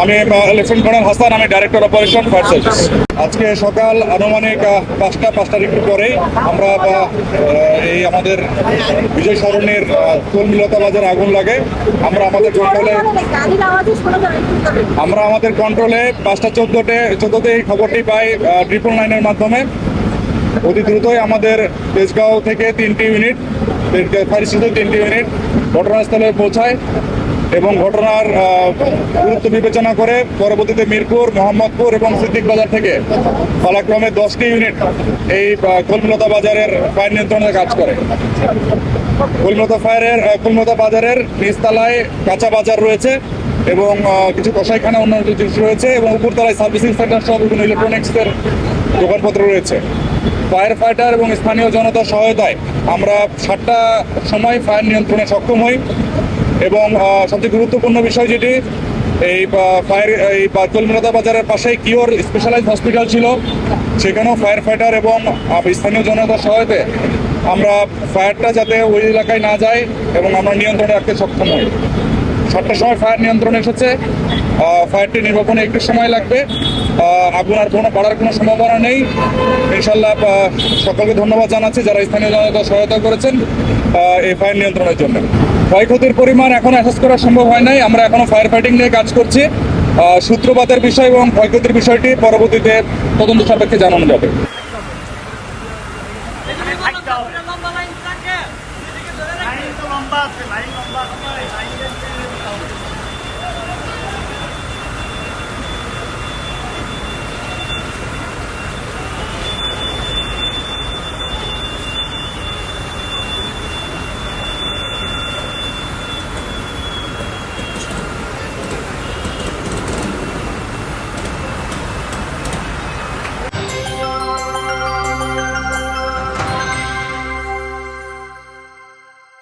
আমি lieutenant colonel Hasan, আমি director operation fire service. আজকে সকাল আনুমানিক 5টার একটু পরে আমরা এই আমাদের বিজয় সরণির কলমিলতা বাজারে আগুন লাগে। আমরা আমাদের কন্ট্রোলে 5টা 14তে এই খবরটি পাই 999-এর মাধ্যমে। অতি দ্রুতই আমাদের তেজগাঁও থেকে 3টি ইউনিট, ফায়ার স্টেশন 3টি ইউনিট ঘটনাস্থলে পৌঁছায় এবং ঘটনার গুরুত্ব বিবেচনা করে পরবর্তীতে মিরপুর, মোহাম্মদপুর এবং সিদ্দিক বাজার থেকে পালাক্রমে 10টি ইউনিট এই কলমিলতা বাজারের ফায়ার নিয়ন্ত্রণে কাজ করে। কলমিলতা বাজারের নিচতলায় কাঁচা বাজার রয়েছে এবং কিছু কসাইখানা অন্যান্য জিনিস রয়েছে এবং উপরতলায় সার্ভিসিং সেন্টার সহ বিভিন্ন ইলেকট্রনিক্সের দোকানপত্র রয়েছে। ফায়ার ফাইটার এবং স্থানীয় জনতার সহায়তায় আমরা 7টার সময় ফায়ার নিয়ন্ত্রণে সক্ষম হই এবং সবচেয়ে গুরুত্বপূর্ণ বিষয় যেটি, এই কলমিলতা বাজারের পাশেই কিওর স্পেশালাইজড হসপিটাল ছিল, সেখানেও ফায়ার ফাইটার এবং স্থানীয় জনতার সহায়তায় আমরা ফায়ারটা যাতে ওই এলাকায় না যায় এবং আমরা নিয়ন্ত্রণে রাখতে সক্ষম হই। 7টার সময় ফায়ার নিয়ন্ত্রণে এসেছে। ফায়ারটি নির্বাপনে একটু সময় লাগবে। আগুন আর বাড়ার কোনো সম্ভাবনা নেই ইনশাল্লাহ। সকলকে ধন্যবাদ জানাচ্ছি যারা স্থানীয় জনতা সহায়তা করেছেন এই ফায়ার নিয়ন্ত্রণের জন্য। ক্ষয়ক্ষতির পরিমাণ এখনো অ্যাসেস করা সম্ভব হয় নাই। আমরা এখনো ফায়ার ফাইটিং নিয়ে কাজ করছি। সূত্রপাতের বিষয় এবং ক্ষয়ক্ষতির বিষয়টি পরবর্তীতে তদন্ত সাপেক্ষে জানানো যাবে।